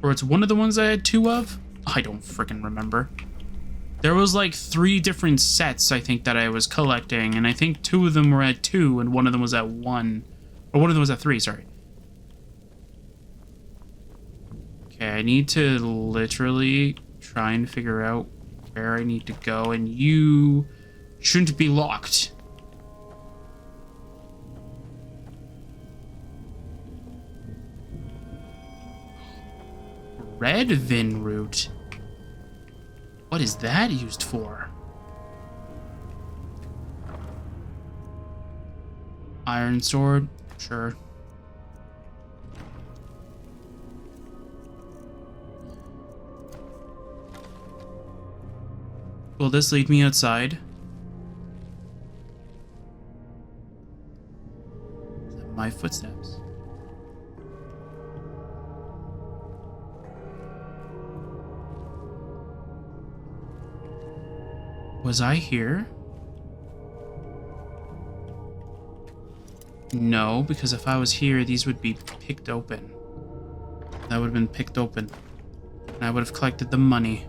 Or it's one of the ones I had 2 of? I don't freaking remember. There was like 3 different sets, I think, that I was collecting, and I think 2 of them were at 2, and one of them was at 1. Or one of them was at 3, sorry. Okay, I need to literally try and figure out where I need to go, and you shouldn't be locked. Red Vin root. What is that used for? Iron sword? Sure. Will this lead me outside? Is that my footsteps? Was I here? No, because if I was here, these would be picked open. That would have been picked open. And I would have collected the money.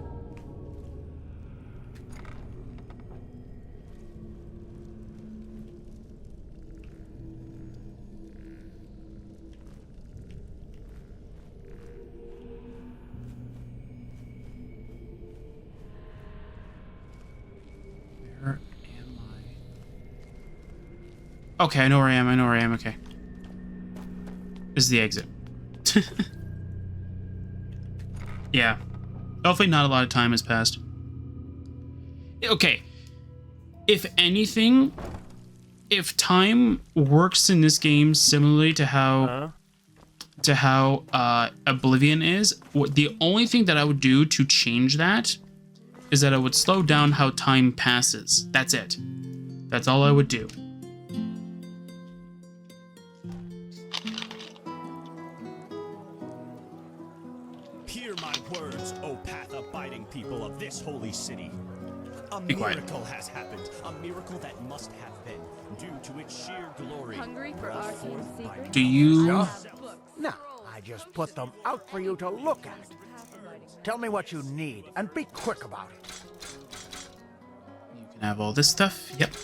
Okay, I know where I am, okay. This is the exit. Yeah. Hopefully not a lot of time has passed. Okay. If anything, if time works in this game similarly to how Oblivion is, the only thing that I would do to change that is that I would slow down how time passes. That's it. That's all I would do. Hear my words, O path-abiding people of this holy city. A Be quiet. miracle has happened, a miracle that must have been, due to its sheer glory. Hungry for arcane secrets? Do you... No, I just put them out for you to look at. Tell me what you need, and be quick about it. You can have all this stuff. Yep.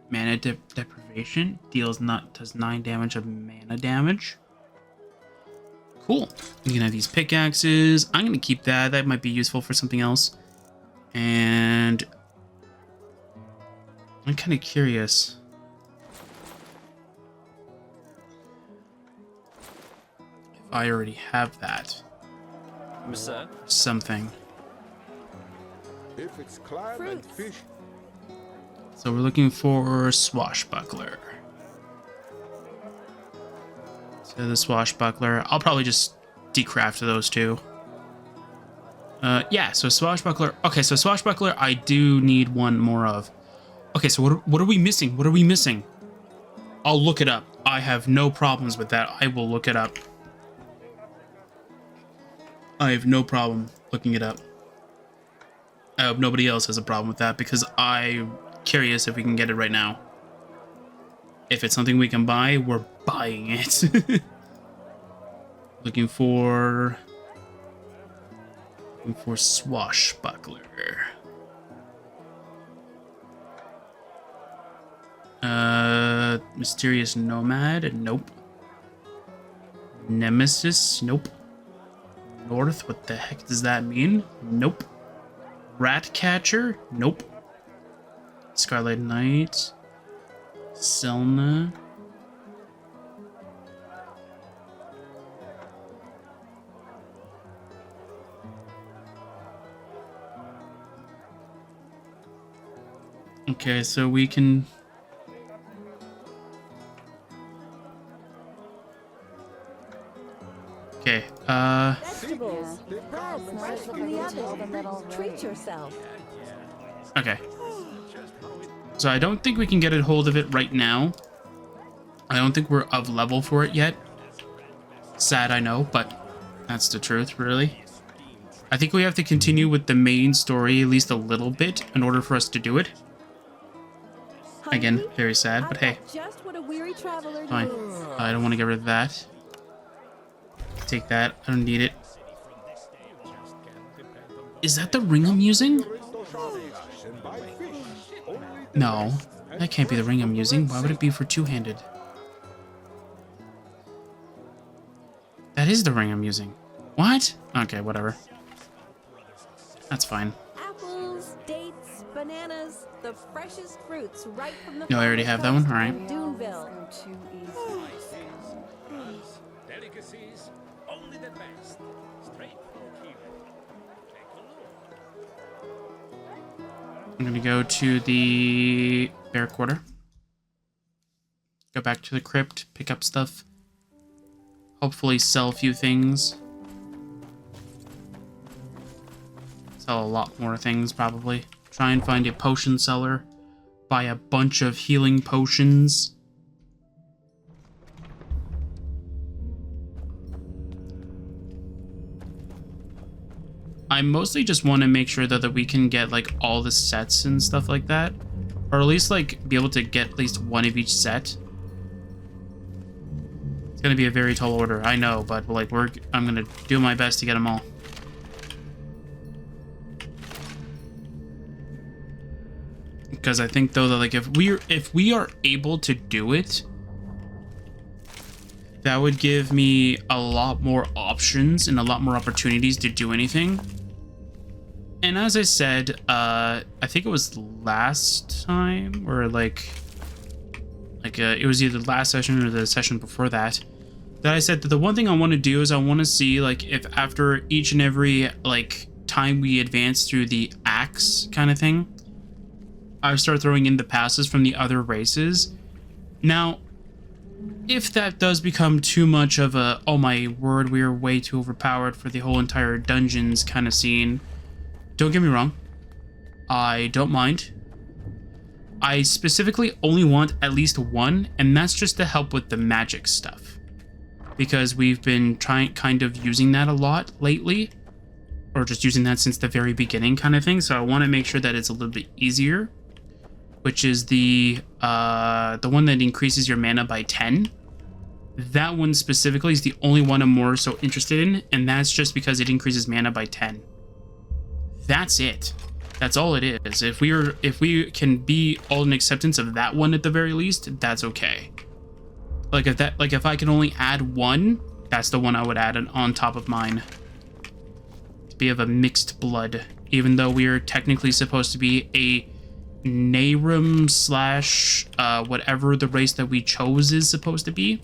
Mana deprivation does 9 damage of mana damage. Cool. You can have these pickaxes. I'm gonna keep that. That might be useful for something else. And I'm kind of curious. If I already have that. Something. If it's climb and fish. So we're looking for swashbuckler. So the swashbuckler, I'll probably just decraft those 2. Yeah, so swashbuckler. Okay, so swashbuckler, I do need 1 more of. Okay, so what are we missing? What are we missing? I'll look it up. I have no problems with that. I will look it up. I have no problem looking it up. I hope nobody else has a problem with that because I'm curious if we can get it right now. If it's something we can buy, we're buying it. Looking for swashbuckler. Mysterious nomad, nope. Nemesis, nope. North, what the heck does that mean? Nope. Ratcatcher, nope. Scarlet Knight. Selna. Okay, so we can... Okay, Vegetables. That's nice from the others. Treat yourself. okay. So I don't think we can get a hold of it right now. I don't think we're of level for it yet. Sad, I know, but that's the truth, really. I think we have to continue with the main story at least a little bit in order for us to do it. Again, very sad, but hey. Just what a weary traveler Fine. needs. I don't want to get rid of that. take that. I don't need it. Is that the ring I'm using? No, that can't be the ring I'm using. Why would it be for two-handed? That is the ring I'm using. What? Okay, whatever. That's fine. Apples, dates, bananas, the freshest fruits right from the No, I already have that one. All right. Duneville. Delicacies, only the best. Straight from Cuba. Take a look. I'm gonna go to the bear quarter. Go back to the crypt, pick up stuff. Hopefully sell a few things. Sell a lot more things, probably. Try and find a potion seller. Buy a bunch of healing potions. I mostly just want to make sure that we can get, like, all the sets and stuff like that. Or at least, like, be able to get at least one of each set. It's gonna be a very tall order, I know, but, like, I'm gonna do my best to get them all. Because I think, though, that, like, if we are able to do it, that would give me a lot more options and a lot more opportunities to do anything. And as I said, I think it was last time, or like it was either the last session or the session before that, that I said that the one thing I want to do is I want to see, like, if after each and every, like, time we advance through the axe kind of thing, I start throwing in the passes from the other races. Now, if that does become too much of a, oh my word, we are way too overpowered for the whole entire dungeons kind of scene, don't get me wrong, I don't mind. I specifically only want at least one, and that's just to help with the magic stuff. Because we've been kind of using that a lot lately, or just using that since the very beginning kind of thing, so I want to make sure that it's a little bit easier, which is the one that increases your mana by 10. That one specifically is the only one I'm more so interested in, and that's just because it increases mana by 10. That's it. That's all it is. If we can be all in acceptance of that one at the very least, that's okay. If I can only add one, that's the one I would add on top of mine. To be of a mixed blood, even though we are technically supposed to be a Nehrim / whatever the race that we chose is supposed to be.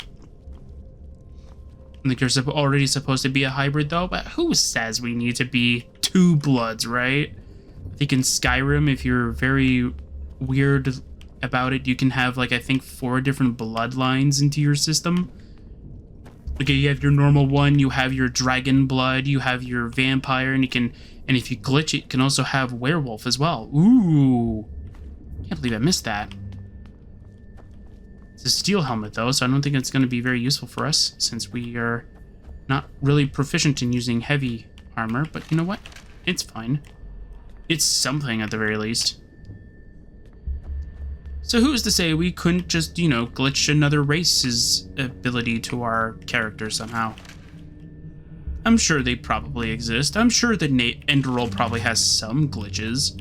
I think there's already supposed to be a hybrid though, but who says we need to be two bloods, right? I think in Skyrim, if you're very weird about it, you can have, like, I think 4 different bloodlines into your system. Okay, you have your normal one, you have your dragon blood, you have your vampire, and if you glitch it, you can also have werewolf as well. Ooh. Can't believe I missed that. It's a steel helmet though, so I don't think it's going to be very useful for us since we are not really proficient in using heavy armor, but you know what? It's fine. It's something at the very least. So who's to say we couldn't just, you know, glitch another race's ability to our character somehow? I'm sure they probably exist. I'm sure that Enderal probably has some glitches.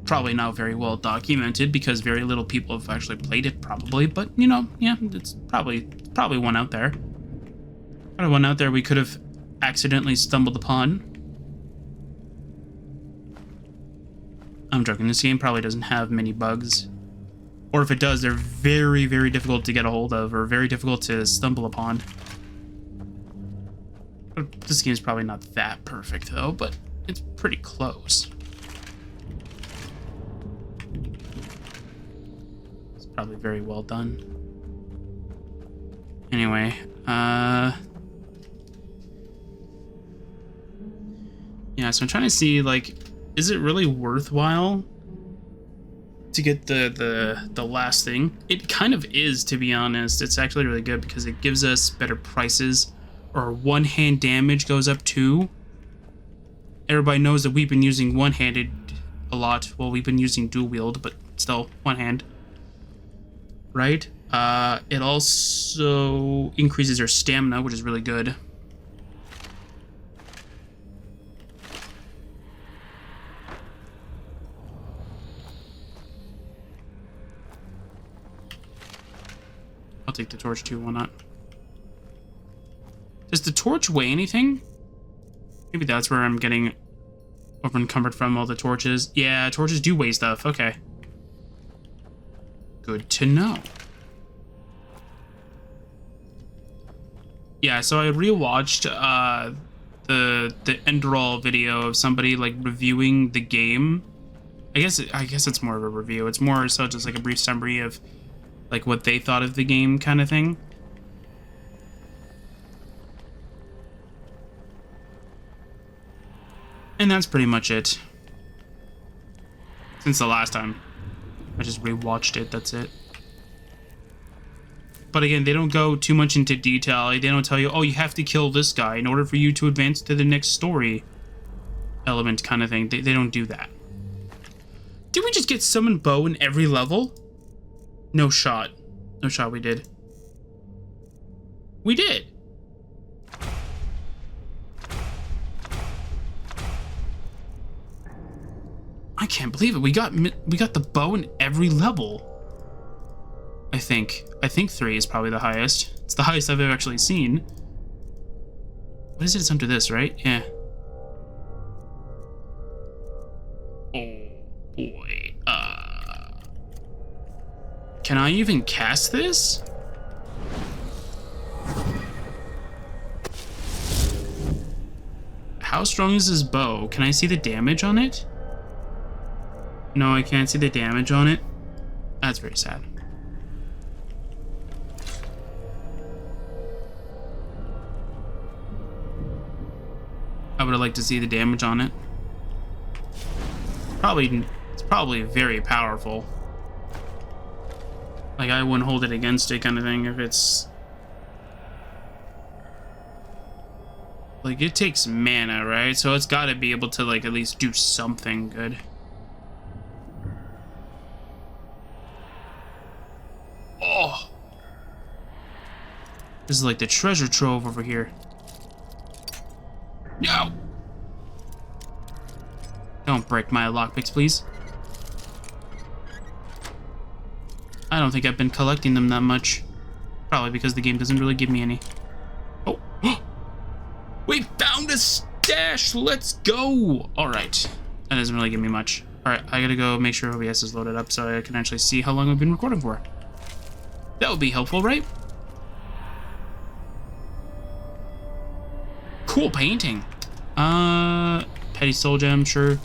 Probably not very well documented because very little people have actually played it probably, but you know, yeah, it's probably one out there. Probably one out there we could have accidentally stumbled upon. I'm joking, this game probably doesn't have many bugs. Or if it does, they're very, very difficult to get a hold of or very difficult to stumble upon. This game's probably not that perfect though, but it's pretty close. Probably very well done. Anyway, yeah, so I'm trying to see, like, is it really worthwhile to get the last thing? It kind of is, to be honest. It's actually really good because it gives us better prices, or one-hand damage goes up too. Everybody knows that we've been using one-handed a lot. Well, we've been using dual-wield, but still, one-hand. Right? It also increases your stamina, which is really good. I'll take the torch too, why not? Does the torch weigh anything? Maybe that's where I'm getting over encumbered from all the torches. Yeah, torches do weigh stuff. Okay. Good to know. Yeah, so I rewatched the Enderal video of somebody like reviewing the game. I guess it's more of a review. It's more so just like a brief summary of like what they thought of the game kind of thing. And that's pretty much it. Since the last time I just rewatched it, that's it. But again, they don't go too much into detail. They don't tell you, oh, you have to kill this guy in order for you to advance to the next story element kind of thing. They don't do that. Did we just get summon bow in every level? No shot. No shot we did. We did. I can't believe it. We got the bow in every level. I think 3 is probably the highest. It's the highest I've ever actually seen. What is it? It's under this, right? Yeah. Oh boy. Can I even cast this? How strong is this bow? Can I see the damage on it? No, I can't see the damage on it. That's very sad. I would have liked to see the damage on it. It's probably very powerful. Like, I wouldn't hold it against it kind of thing if it's... Like, it takes mana, right? So it's got to be able to, like, at least do something good. Oh! This is like the treasure trove over here. No! Don't break my lockpicks, please. I don't think I've been collecting them that much. Probably because the game doesn't really give me any. Oh! We found a stash! Let's go! Alright. That doesn't really give me much. Alright, I gotta go make sure OBS is loaded up so I can actually see how long I've been recording for. That would be helpful, right? Cool painting. Petty soul gem, sure.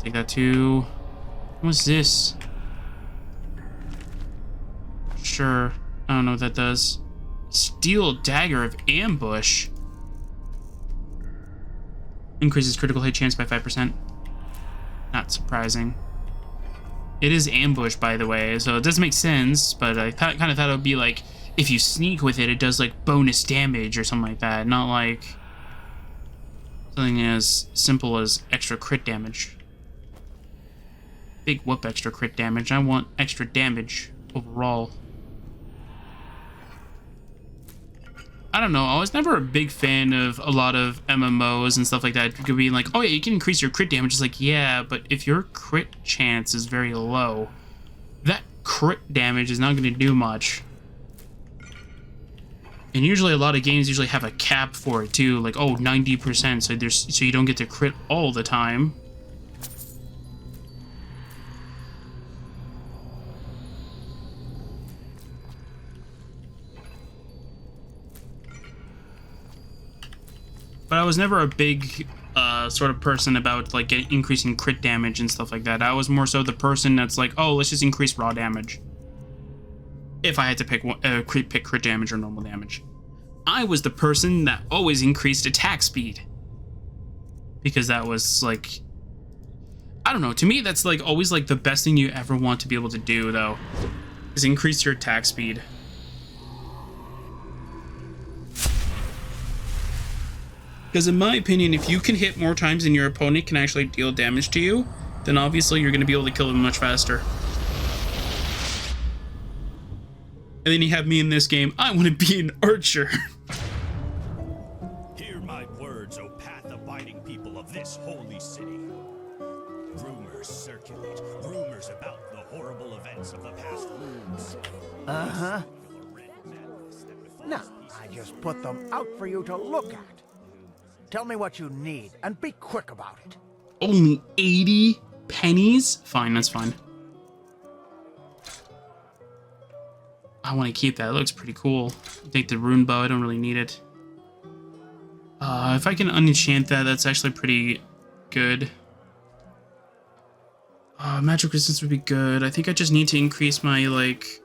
Take that too. What's this? Sure. I don't know what that does. Steel dagger of ambush. Increases critical hit chance by 5%. Not surprising. It is ambush, by the way, so it does make sense, but I kind of thought it would be like, if you sneak with it, it does like bonus damage or something like that, not like something as simple as extra crit damage. Big whoop extra crit damage. I want extra damage overall. I don't know, I was never a big fan of a lot of MMOs and stuff like that. You could be like, oh yeah, you can increase your crit damage. It's like, yeah, but if your crit chance is very low, that crit damage is not going to do much. And usually a lot of games usually have a cap for it too, like, oh, 90%, so you don't get to crit all the time. But I was never a big sort of person about like increasing crit damage and stuff like that. I was more so the person that's like, oh, let's just increase raw damage. If I had to pick pick crit damage or normal damage. I was the person that always increased attack speed. Because that was like, I don't know, to me that's like always like the best thing you ever want to be able to do though, is increase your attack speed. Because in my opinion, if you can hit more times than your opponent can actually deal damage to you, then obviously you're going to be able to kill them much faster. And then you have me in this game. I want to be an archer. Hear my words, O path-abiding people of this holy city. Rumors circulate. Rumors about the horrible events of the past weeks. No, I just put them out for you to look at. Tell me what you need, and be quick about it. Only 80 pennies? Fine, that's fine. I want to keep that. It looks pretty cool. Take the rune bow. I don't really need it. If I can unenchant that, that's actually pretty good. Magic resistance would be good. I think I just need to increase my, like...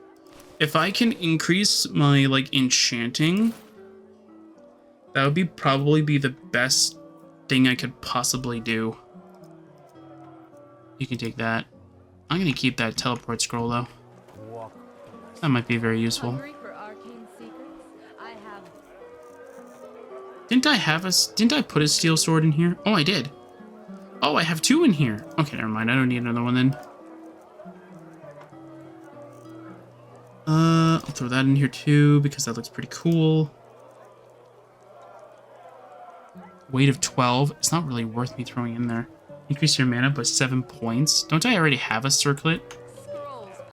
If I can increase my, like, enchanting, that would be probably be the best thing I could possibly do. You can take that. I'm going to keep that teleport scroll, though. That might be very useful. Hungry for arcane secrets? I have. Didn't I put a steel sword in here? Oh, I did. Oh, I have 2 in here. Okay, never mind. I don't need another one then. I'll throw that in here too, because that looks pretty cool. Weight of 12. It's not really worth me throwing in there. Increase your mana by 7 points. Don't I already have a circlet?